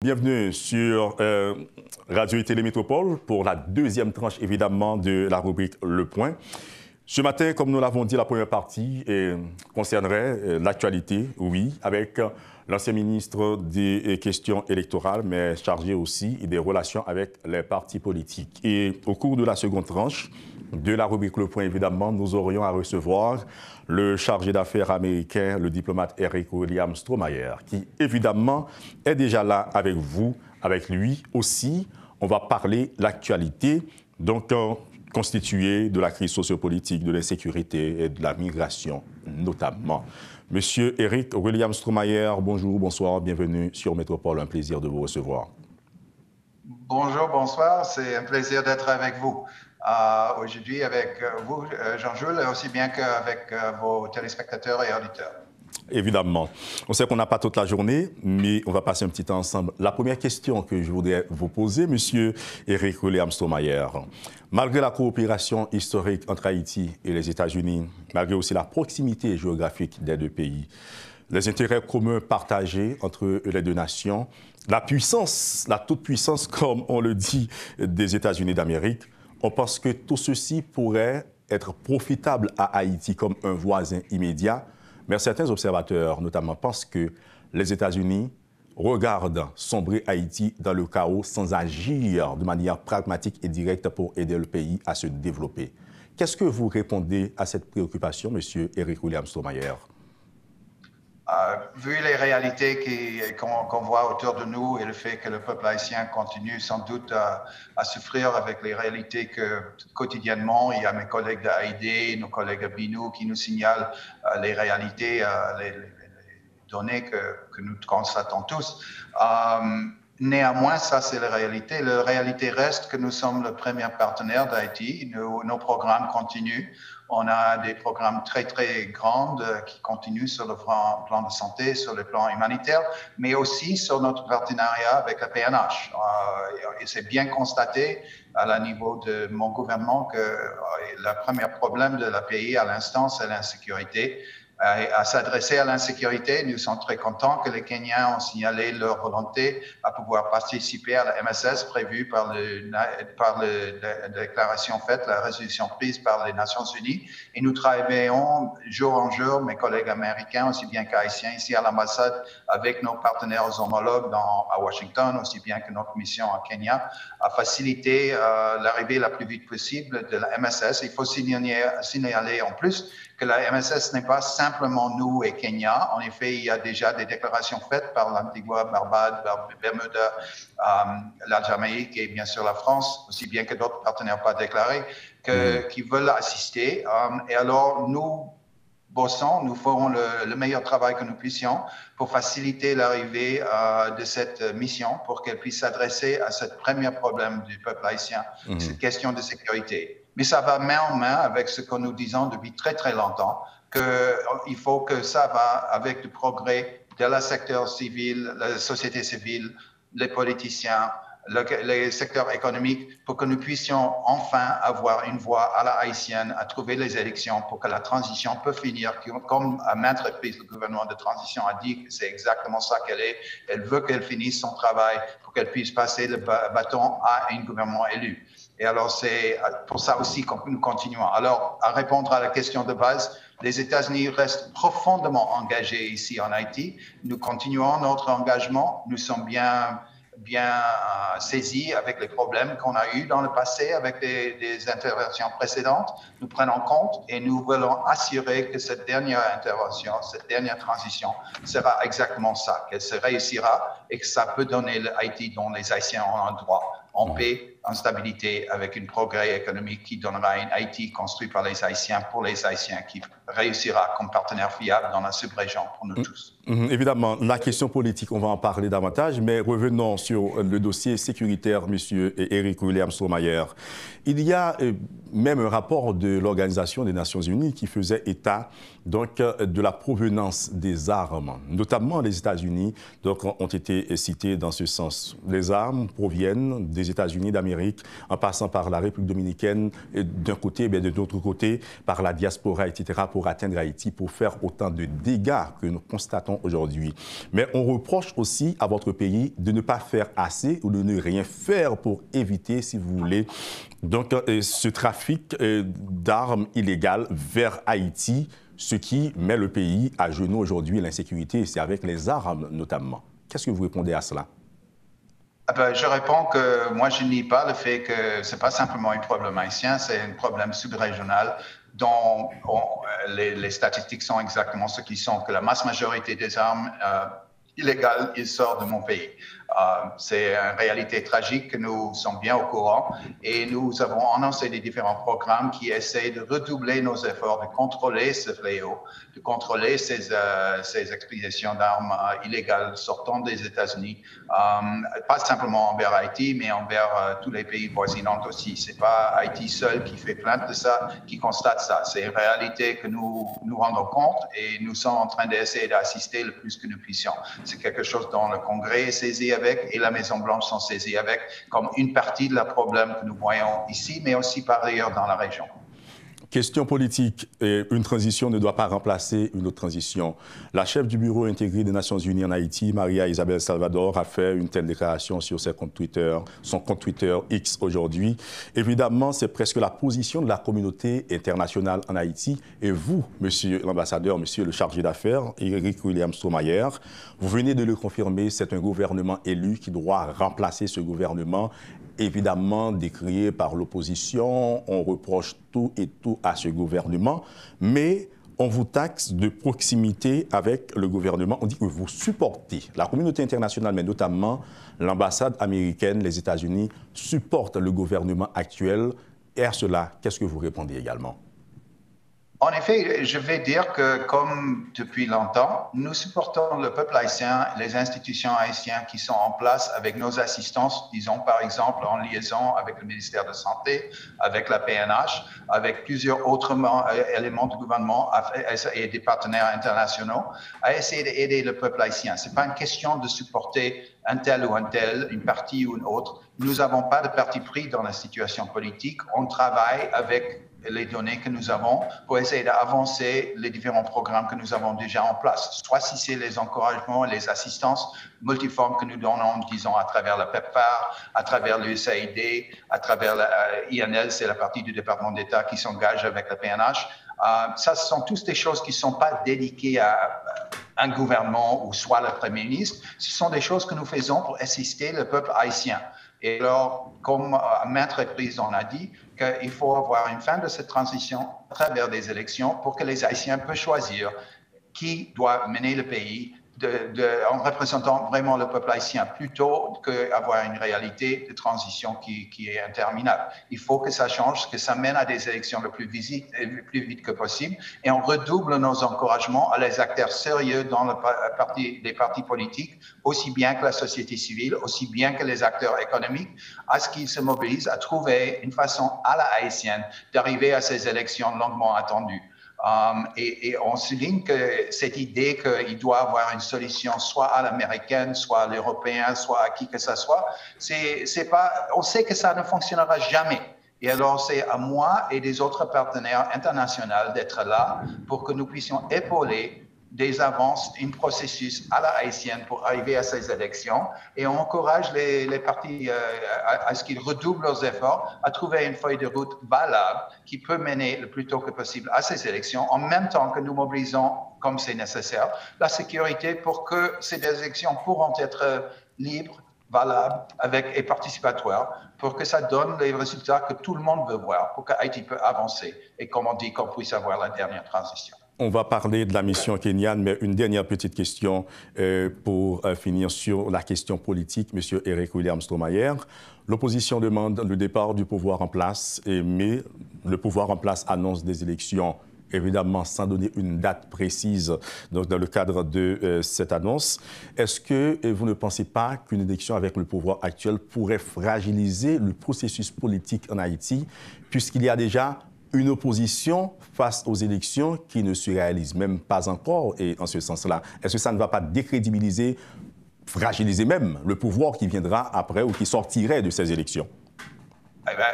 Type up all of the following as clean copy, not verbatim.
bienvenue sur Radio et Télé Métropole pour la deuxième tranche, évidemment, de la rubrique Le Point. Ce matin, comme nous l'avons dit, la première partie concernerait l'actualité, oui, avec l'ancien ministre des questions électorales, mais chargé aussi des relations avec les partis politiques. Et au cours de la seconde tranche de la rubrique Le Point, évidemment, nous aurions à recevoir le chargé d'affaires américain, le diplomate Eric William Strohmayer, qui, évidemment, est déjà là avec vous, avec lui aussi. On va parler de l'actualité, donc constituée de la crise sociopolitique, de l'insécurité et de la migration, notamment. Monsieur Eric William Strohmayer, bonjour, bonsoir, bienvenue sur Métropole. Un plaisir de vous recevoir. Bonjour, bonsoir, c'est un plaisir d'être avec vous. Aujourd'hui avec vous, Jean-Jules, aussi bien qu'avec vos téléspectateurs et auditeurs. Évidemment. On sait qu'on n'a pas toute la journée, mais on va passer un petit temps ensemble. La première question que je voudrais vous poser, monsieur Eric William Strohmayer, malgré la coopération historique entre Haïti et les États-Unis, malgré aussi la proximité géographique des deux pays, les intérêts communs partagés entre les deux nations, la puissance, la toute-puissance, comme on le dit, des États-Unis d'Amérique, on pense que tout ceci pourrait être profitable à Haïti comme un voisin immédiat, mais certains observateurs, notamment, pensent que les États-Unis regardent sombrer Haïti dans le chaos sans agir de manière pragmatique et directe pour aider le pays à se développer. Qu'est-ce que vous répondez à cette préoccupation, monsieur Eric William Strohmayer? Vu les réalités qu'on voit autour de nous et le fait que le peuple haïtien continue sans doute à souffrir avec les réalités que quotidiennement, il y a mes collègues d'AID, nos collègues à Binou qui nous signalent les réalités, les données que nous constatons tous. Néanmoins, ça c'est la réalité. La réalité reste que nous sommes le premier partenaire d'Haïti. Nos programmes continuent. On a des programmes très, très grands qui continuent sur le plan de santé, sur le plan humanitaire, mais aussi sur notre partenariat avec la PNH. Et c'est bien constaté à la niveau de mon gouvernement que le premier problème de la pays à l'instant, c'est l'insécurité. À s'adresser à l'insécurité, nous sommes très contents que les Kenyans ont signalé leur volonté à pouvoir participer à la MSS prévue par la déclaration faite, la résolution prise par les Nations Unies. Et nous travaillons jour en jour, mes collègues américains, aussi bien qu'haïtiens ici à l'ambassade, avec nos partenaires homologues à Washington, aussi bien que notre mission à Kenya, à faciliter l'arrivée la plus vite possible de la MSS. Il faut signaler en plus que la MSS n'est pas simplement nous et Kenya. En effet, il y a déjà des déclarations faites par l'Antigua, Barbade, Bermuda, la Jamaïque et bien sûr la France, aussi bien que d'autres partenaires pas déclarés, qui veulent assister. Et alors, nous bossons, nous ferons le meilleur travail que nous puissions pour faciliter l'arrivée de cette mission, pour qu'elle puisse s'adresser à ce premier problème du peuple haïtien, cette question de sécurité. Mais ça va main en main avec ce que nous disons depuis très, très longtemps, qu'il faut que ça va avec le progrès de la secteur civil, la société civile, les politiciens, les secteurs économiques, pour que nous puissions enfin avoir une voie à la haïtienne, à trouver les élections pour que la transition peut finir, comme à maintes reprises le gouvernement de transition a dit que c'est exactement ça qu'elle est. Elle veut qu'elle finisse son travail pour qu'elle puisse passer le bâton à un gouvernement élu. Et alors, c'est pour ça aussi que nous continuons. Alors, à répondre à la question de base, les États-Unis restent profondément engagés ici en Haïti. Nous continuons notre engagement. Nous sommes bien saisis avec les problèmes qu'on a eus dans le passé avec des interventions précédentes. Nous prenons compte et nous voulons assurer que cette dernière intervention, cette dernière transition sera exactement ça, qu'elle se réussira et que ça peut donner l'Haïti dont les Haïtiens ont un droit, en paix, en stabilité, avec un progrès économique qui donnera un Haïti construit par les Haïtiens pour les Haïtiens, qui réussira comme partenaire fiable dans la sous-région pour nous tous. Évidemment, la question politique, on va en parler davantage, mais revenons sur le dossier sécuritaire, M. Eric William Strohmayer. Il y a même un rapport de l'Organisation des Nations Unies qui faisait état donc, de la provenance des armes, notamment les États-Unis, donc ont été cités dans ce sens. Les armes proviennent des des États-Unis d'Amérique, en passant par la République dominicaine d'un côté, mais de l'autre côté, par la diaspora, etc., pour atteindre Haïti, pour faire autant de dégâts que nous constatons aujourd'hui. Mais on reproche aussi à votre pays de ne pas faire assez ou de ne rien faire pour éviter, si vous voulez, donc, ce trafic d'armes illégales vers Haïti, ce qui met le pays à genoux aujourd'hui, l'insécurité, c'est avec les armes notamment. Qu'est-ce que vous répondez à cela? Je réponds que moi, je ne nie pas le fait que ce n'est pas simplement un problème haïtien, c'est un problème sub-régional dont les statistiques sont exactement ce qu'ils sont, que la masse majorité des armes illégales, il sort de mon pays. C'est une réalité tragique que nous sommes bien au courant et nous avons annoncé des différents programmes qui essaient de redoubler nos efforts de contrôler ce fléau, de contrôler ces expéditions d'armes illégales sortant des États-Unis, pas simplement envers Haïti, mais envers tous les pays voisinants aussi. C'est pas Haïti seul qui fait plainte de ça, qui constate ça. C'est une réalité que nous nous rendons compte et nous sommes en train d'essayer d'assister le plus que nous puissions. C'est quelque chose dont le Congrès est saisi avec et la Maison-Blanche sont saisies avec comme une partie de la problème que nous voyons ici, mais aussi par ailleurs dans la région. Question politique, une transition ne doit pas remplacer une autre transition. La chef du bureau intégré des Nations Unies en Haïti, Maria Isabel Salvador, a fait une telle déclaration sur son compte Twitter X aujourd'hui. Évidemment, c'est presque la position de la communauté internationale en Haïti. Et vous, monsieur l'ambassadeur, monsieur le chargé d'affaires, Eric William Stromayer, vous venez de le confirmer, c'est un gouvernement élu qui doit remplacer ce gouvernement, évidemment décrié par l'opposition. On reproche tout et tout à ce gouvernement, mais on vous taxe de proximité avec le gouvernement. On dit que vous supportez. La communauté internationale, mais notamment l'ambassade américaine, les États-Unis, supportent le gouvernement actuel. Et à cela, qu'est-ce que vous répondez également? En effet, je vais dire que, comme depuis longtemps, nous supportons le peuple haïtien, les institutions haïtiennes qui sont en place avec nos assistances, disons par exemple en liaison avec le ministère de la Santé, avec la PNH, avec plusieurs autres éléments du gouvernement et des partenaires internationaux, à essayer d'aider le peuple haïtien. Ce n'est pas une question de supporter un tel ou un tel, une partie ou une autre. Nous n'avons pas de parti pris dans la situation politique. On travaille avec les données que nous avons pour essayer d'avancer les différents programmes que nous avons déjà en place, soit si c'est les encouragements et les assistances multiformes que nous donnons, disons, à travers la PEPFAR, à travers l'USAID, à travers l'INL, c'est la partie du département d'État qui s'engage avec la PNH. Ça, ce sont tous des choses qui ne sont pas dédiées à un gouvernement ou soit le Premier ministre. Ce sont des choses que nous faisons pour assister le peuple haïtien. Et alors, comme à maintes reprises on a dit, qu'il faut avoir une fin de cette transition à travers des élections pour que les Haïtiens puissent choisir qui doit mener le pays en représentant vraiment le peuple haïtien, plutôt qu'avoir une réalité de transition qui est interminable. Il faut que ça change, que ça mène à des élections le plus vite que possible, et on redouble nos encouragements à les acteurs sérieux dans les partis politiques, aussi bien que la société civile, aussi bien que les acteurs économiques, à ce qu'ils se mobilisent à trouver une façon à la haïtienne d'arriver à ces élections longuement attendues. Et on souligne que cette idée qu'il doit avoir une solution soit à l'américaine, soit à l'européen, soit à qui que ce soit, c'est pas, on sait que ça ne fonctionnera jamais. Et alors, c'est à moi et des autres partenaires internationaux d'être là pour que nous puissions épauler des avances, un processus à la haïtienne pour arriver à ces élections, et on encourage les partis à ce qu'ils redoublent leurs efforts à trouver une feuille de route valable qui peut mener le plus tôt que possible à ces élections, en même temps que nous mobilisons, comme c'est nécessaire, la sécurité pour que ces élections pourront être libres, valables et participatoires, pour que ça donne les résultats que tout le monde veut voir, pour que Haïti peut avancer et, comme on dit, qu'on puisse avoir la dernière transition. On va parler de la mission kenyane, mais une dernière petite question pour finir sur la question politique, M. Eric William Stromayer. L'opposition demande le départ du pouvoir en place, mais le pouvoir en place annonce des élections, évidemment sans donner une date précise donc dans le cadre de cette annonce. Est-ce que vous ne pensez pas qu'une élection avec le pouvoir actuel pourrait fragiliser le processus politique en Haïti, puisqu'il y a déjà une opposition face aux élections qui ne se réalise même pas encore, et en ce sens-là, est-ce que ça ne va pas décrédibiliser fragiliser même le pouvoir qui viendra après ou qui sortirait de ces élections? Eh bien,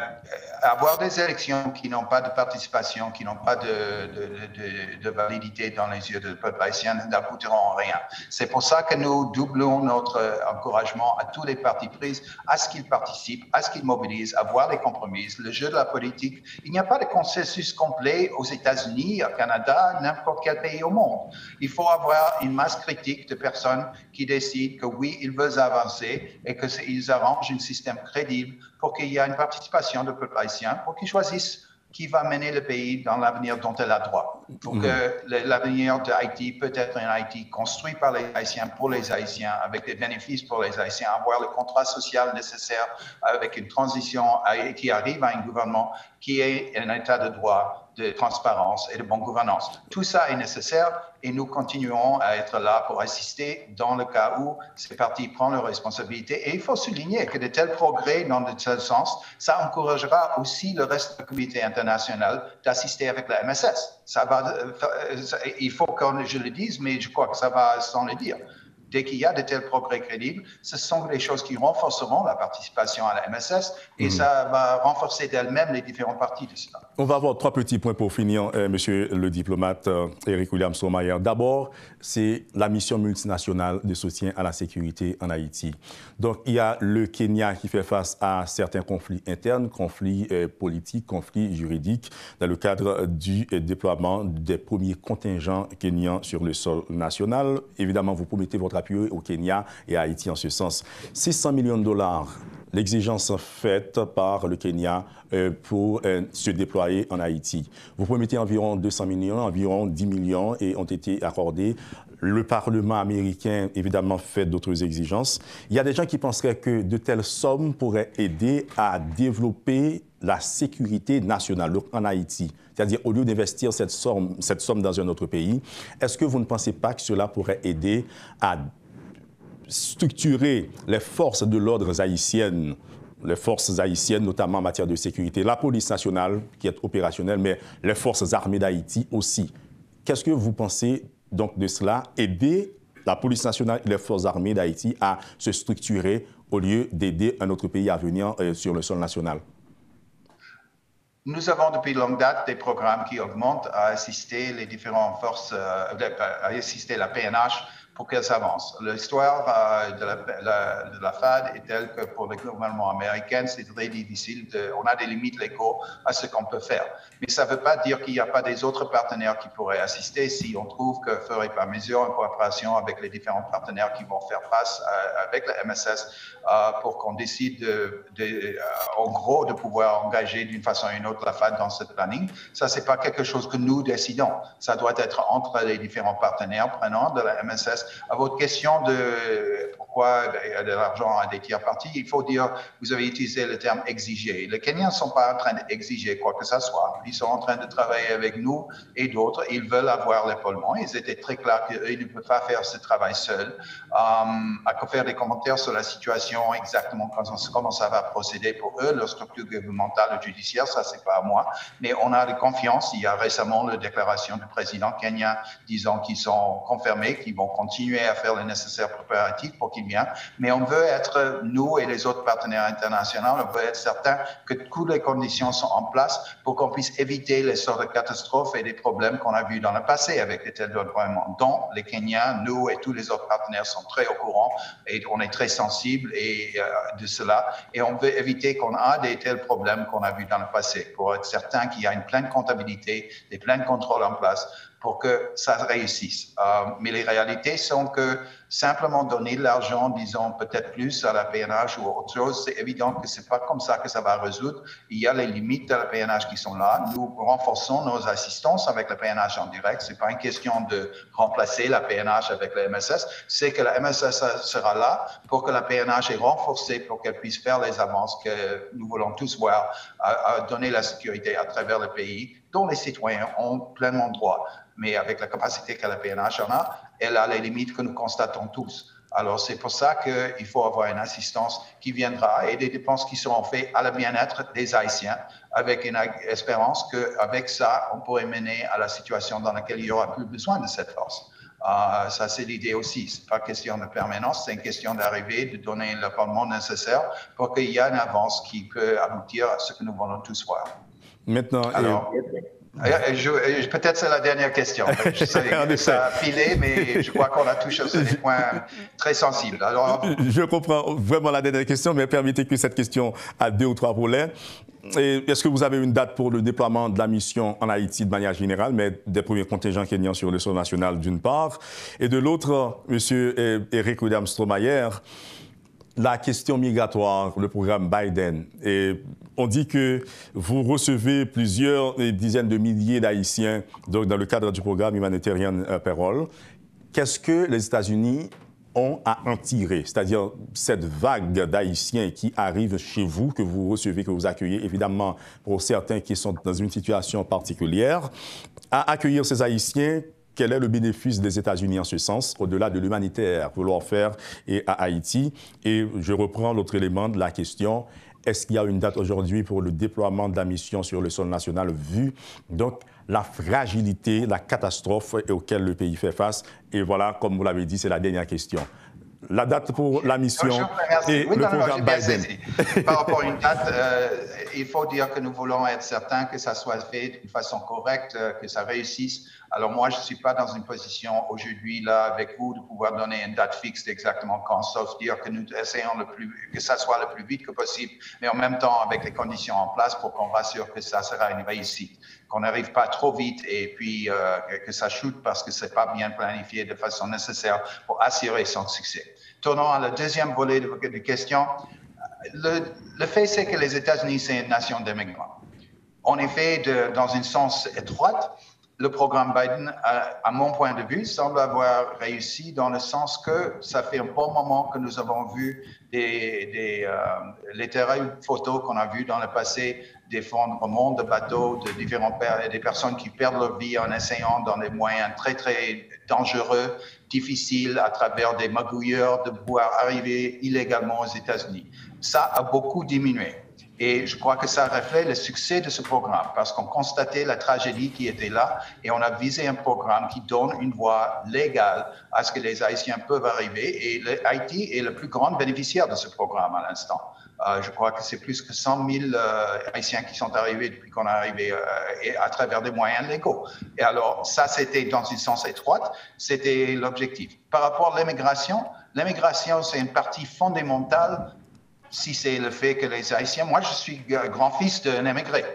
avoir des élections qui n'ont pas de participation, qui n'ont pas de validité dans les yeux du peuple haïtien n'aboutiront à rien. C'est pour ça que nous doublons notre encouragement à tous les partis pris à ce qu'ils participent, à ce qu'ils mobilisent, à voir les compromis, le jeu de la politique. Il n'y a pas de consensus complet aux États-Unis, au Canada, n'importe quel pays au monde. Il faut avoir une masse critique de personnes qui décident que oui, ils veulent avancer et qu'ils arrangent un système crédible pour qu'il y ait une participation du peuple haïtien, pour qu'ils choisissent qui va mener le pays dans l'avenir dont elle a droit. Pour que l'avenir d'Haïti peut être un Haïti construit par les Haïtiens, pour les Haïtiens, avec des bénéfices pour les Haïtiens, avoir le contrat social nécessaire avec une transition qui arrive à un gouvernement qui est un état de droit, de transparence et de bonne gouvernance. Tout ça est nécessaire et nous continuerons à être là pour assister dans le cas où ces partis prennent leurs responsabilités. Et il faut souligner que de tels progrès dans de tels sens, ça encouragera aussi le reste de la communauté internationale d'assister avec la MSS. Il faut que je le dise, mais je crois que ça va sans le dire. Dès qu'il y a de tels progrès crédibles, ce sont les choses qui renforceront la participation à la MSS et ça va renforcer d'elle-même les différents partis de cela. On va avoir 3 petits points pour finir, monsieur le diplomate Eric William Somaïa. D'abord, c'est la mission multinationale de soutien à la sécurité en Haïti. Donc, il y a le Kenya qui fait face à certains conflits internes, conflits politiques, conflits juridiques, dans le cadre du déploiement des premiers contingents kenyans sur le sol national. Évidemment, vous promettez votre appui au Kenya et à Haïti en ce sens. 600 millions de dollars, l'exigence faite par le Kenya pour se déployer en Haïti. Vous promettez environ 200 millions, environ 10 millions et ont été accordés. Le Parlement américain, évidemment, fait d'autres exigences. Il y a des gens qui penseraient que de telles sommes pourraient aider à développer la sécurité nationale en Haïti. C'est-à-dire, au lieu d'investir cette somme dans un autre pays, est-ce que vous ne pensez pas que cela pourrait aider à structurer les forces de l'ordre haïtiennes, notamment en matière de sécurité, la police nationale qui est opérationnelle, mais les forces armées d'Haïti aussi? Qu'est-ce que vous pensez donc de cela, aider la police nationale et les forces armées d'Haïti à se structurer au lieu d'aider un autre pays à venir sur le sol national? Nous avons depuis longue date des programmes qui augmentent à assister les différentes forces, à assister la PNH pour qu'elles avancent. L'histoire de la FAD est telle que pour le gouvernement américain, c'est très difficile. On a des limites légaux à ce qu'on peut faire. Mais ça ne veut pas dire qu'il n'y a pas des autres partenaires qui pourraient assister si on trouve que ferait par mesure en coopération avec les différents partenaires qui vont faire face avec la MSS pour qu'on décide en gros de pouvoir engager d'une façon ou une autre la FAD dans ce planning. Ça, c'est pas quelque chose que nous décidons. Ça doit être entre les différents partenaires prenants de la MSS. À votre question de pourquoi il y a de l'argent à des tiers partis, il faut dire, vous avez utilisé le terme exiger. Les Kenyans ne sont pas en train d'exiger quoi que ce soit. Ils sont en train de travailler avec nous et d'autres. Ils veulent avoir l'épaulement. Ils étaient très clairs qu'ils ne peuvent pas faire ce travail seuls. À faire des commentaires sur la situation, exactement comment ça va procéder pour eux, leur structure gouvernementale ou judiciaire, ça c'est pas à moi. Mais on a de confiance. Il y a récemment la déclaration du président kenyan disant qu'ils sont confirmés, qu'ils vont continuer à faire les nécessaires préparatifs pour qu'il vienne. Mais on veut être, nous et les autres partenaires internationaux, on veut être certains que toutes les conditions sont en place pour qu'on puisse éviter les sortes de catastrophes et des problèmes qu'on a vus dans le passé avec les tels déploiements, dont les Kenyans, nous et tous les autres partenaires sont très au courant et on est très sensibles de cela. Et on veut éviter qu'on ait des tels problèmes qu'on a vus dans le passé pour être certain qu'il y a une pleine comptabilité, des pleins contrôles en place pour que ça réussisse. Mais les réalités sont que simplement donner de l'argent, disons peut-être plus à la PNH ou autre chose, c'est évident que c'est pas comme ça que ça va résoudre. Il y a les limites de la PNH qui sont là. Nous renforçons nos assistances avec la PNH en direct. C'est pas une question de remplacer la PNH avec la MSS, c'est que la MSS sera là pour que la PNH est renforcée pour qu'elle puisse faire les avances que nous voulons tous voir, à donner la sécurité à travers le pays, dont les citoyens ont pleinement droit. Mais avec la capacité que la PNH en a, elle a les limites que nous constatons tous. Alors, c'est pour ça qu'il faut avoir une assistance qui viendra et des dépenses qui seront faites à la bien-être des Haïtiens, avec une espérance qu'avec ça, on pourrait mener à la situation dans laquelle il n'y aura plus besoin de cette force. Ça, c'est l'idée aussi. Ce n'est pas question de permanence, c'est une question d'arriver, de donner le rendement nécessaire pour qu'il y ait une avance qui peut aboutir à ce que nous voulons tous voir. Maintenant, alors, peut-être c'est la dernière question. Je sais que ça a filé, mais je crois qu'on a touché sur des points très sensibles. Alors, je comprends vraiment la dernière question, mais permettez que cette question a 2 ou 3 volets. Est-ce que vous avez une date pour le déploiement de la mission en Haïti de manière générale, mais des premiers contingents kenyans sur le sol national d'une part, et de l'autre, M. Eric Williams-Stromayer, la question migratoire, le programme Biden. Et on dit que vous recevez plusieurs dizaines de milliers d'Haïtiens dans le cadre du programme Humanitarian Payroll. Qu'est-ce que les États-Unis ont à en tirer? C'est-à-dire cette vague d'Haïtiens qui arrivent chez vous, que vous recevez, que vous accueillez, évidemment pour certains qui sont dans une situation particulière. À accueillir ces Haïtiens, quel est le bénéfice des États-Unis en ce sens, au-delà de l'humanitaire, vouloir faire à Haïti? Et je reprends l'autre élément de la question. Est-ce qu'il y a une date aujourd'hui pour le déploiement de la mission sur le sol national, vu donc la fragilité, la catastrophe auquel le pays fait face? Et voilà, comme vous l'avez dit, c'est la dernière question. La date pour la mission et le programme Biden. Par rapport à une date, il faut dire que nous voulons être certains que ça soit fait d'une façon correcte, que ça réussisse. Alors moi, je ne suis pas dans une position aujourd'hui, là, avec vous, de pouvoir donner une date fixe d'exactement quand, sauf dire que nous essayons que ça soit le plus vite que possible, mais en même temps avec les conditions en place pour qu'on rassure que ça sera une réussite, qu'on n'arrive pas trop vite et puis que ça chute parce que ce n'est pas bien planifié de façon nécessaire pour assurer son succès. Tournons à la deuxième volet de question. Le fait, c'est que les États-Unis, c'est une nation d'immigrants. En effet, dans un sens étroite, le programme Biden, à mon point de vue, semble avoir réussi dans le sens que ça fait un bon moment que nous avons vu les terribles photos qu'on a vues dans le passé d'effondrement de bateaux, des personnes qui perdent leur vie en essayant dans des moyens très, très dangereux, difficiles, à travers des magouilleurs, de pouvoir arriver illégalement aux États-Unis. Ça a beaucoup diminué. Et je crois que ça reflète le succès de ce programme parce qu'on constatait la tragédie qui était là et on a visé un programme qui donne une voie légale à ce que les Haïtiens peuvent arriver. Et Haïti est le plus grand bénéficiaire de ce programme à l'instant. Je crois que c'est plus que 100 000 Haïtiens qui sont arrivés depuis qu'on est arrivé à travers des moyens légaux. Et alors, ça, c'était dans une sens étroite, c'était l'objectif. Par rapport à l'immigration, c'est une partie fondamentale. Si c'est le fait que les Haïtiens... Moi, je suis grand-fils d'un émigré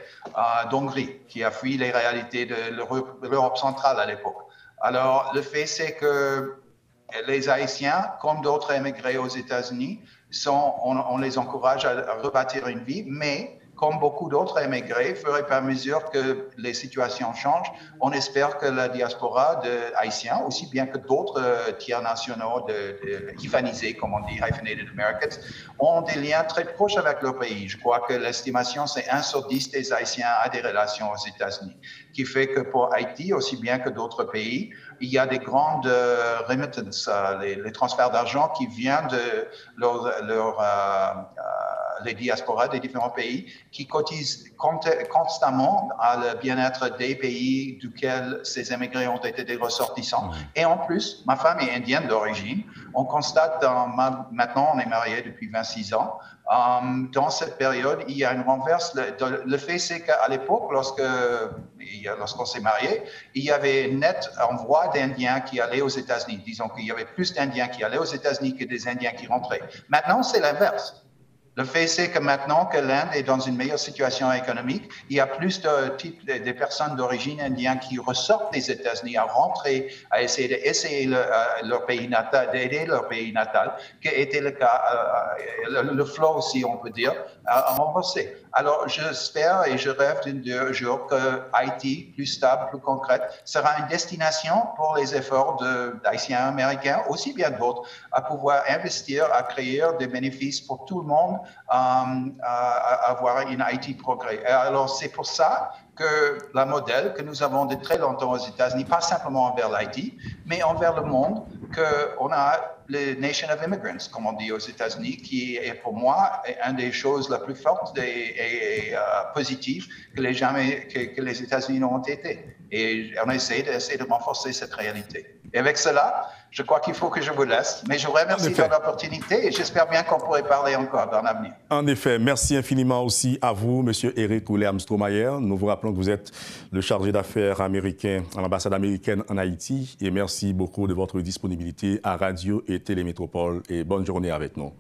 d'Hongrie qui a fui les réalités de l'Europe centrale à l'époque. Alors, le fait, c'est que les Haïtiens, comme d'autres émigrés aux États-Unis, on les encourage à rebâtir une vie, mais comme beaucoup d'autres émigrés, fur et à mesure que les situations changent, on espère que la diaspora haïtienne, aussi bien que d'autres tiers nationaux hyphanisés, comme on dit, hyphenated Americans, ont des liens très proches avec leur pays. Je crois que l'estimation, c'est 1 sur 10 des Haïtiens a des relations aux États-Unis, qui fait que pour Haïti, aussi bien que d'autres pays, il y a des grandes remittances, les transferts d'argent qui viennent de les diasporas des différents pays qui cotisent constamment à le bien-être des pays duquel ces immigrés ont été des ressortissants. Et en plus, ma femme est indienne d'origine. On constate, maintenant on est mariés depuis 26 ans, dans cette période, il y a une renverse. Le fait, c'est qu'à l'époque, lorsqu'on s'est mariés, il y avait net envoi d'Indiens qui allaient aux États-Unis. Disons qu'il y avait plus d'Indiens qui allaient aux États-Unis que des Indiens qui rentraient. Maintenant, c'est l'inverse. Le fait, c'est que maintenant que l'Inde est dans une meilleure situation économique, il y a plus de personnes d'origine indienne qui ressortent des États-Unis à rentrer, à essayer leur pays natal, d'aider leur pays natal, qui était le cas, le flow, si on peut dire, à renverser. Alors, j'espère et je rêve d'un jour que Haïti, plus stable, plus concrète, sera une destination pour les efforts d'Haïtiens américains, aussi bien d'autres, à pouvoir investir, à créer des bénéfices pour tout le monde, à avoir une Haïti progrès. Et alors, c'est pour ça que la modèle que nous avons de très longtemps aux États-Unis, pas simplement envers l'Haïti, mais envers le monde, qu'on a le Nation of Immigrants, comme on dit aux États-Unis, qui est pour moi une des choses les plus fortes et positives que les États-Unis ont été. Et on essaie de renforcer cette réalité. Et avec cela, je crois qu'il faut que je vous laisse. Mais je vous remercie de l'opportunité et j'espère bien qu'on pourrait parler encore dans l'avenir. En effet, merci infiniment aussi à vous, M. Eric William Strohmayer. Nous vous rappelons que vous êtes le chargé d'affaires américain à l'ambassade américaine en Haïti. Et merci beaucoup de votre disponibilité à Radio et Télémétropole. Et bonne journée avec nous.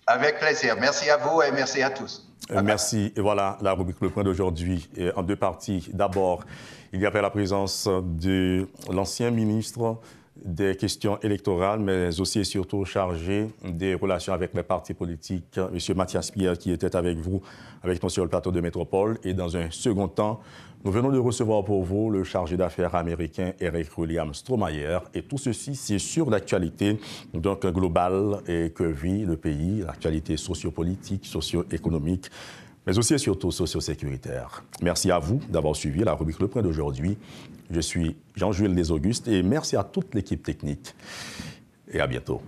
Avec plaisir. Merci à vous et merci à tous. Merci. Et voilà la rubrique Le Point d'aujourd'hui en deux parties. D'abord, il y avait la présence de l'ancien ministre des questions électorales, mais aussi et surtout chargé des relations avec les partis politiques, M. Mathias Pierre, qui était avec vous, avec nous sur le plateau de Métropole. Et dans un second temps, nous venons de recevoir pour vous le chargé d'affaires américain Eric William Strohmayer. Et tout ceci, c'est sur l'actualité donc globale et que vit le pays, l'actualité sociopolitique, socio-économique, mais aussi et surtout socio-sécuritaire. Merci à vous d'avoir suivi la rubrique Le Point d'aujourd'hui. Je suis Jean-Jules Desaugustes et merci à toute l'équipe technique. Et à bientôt.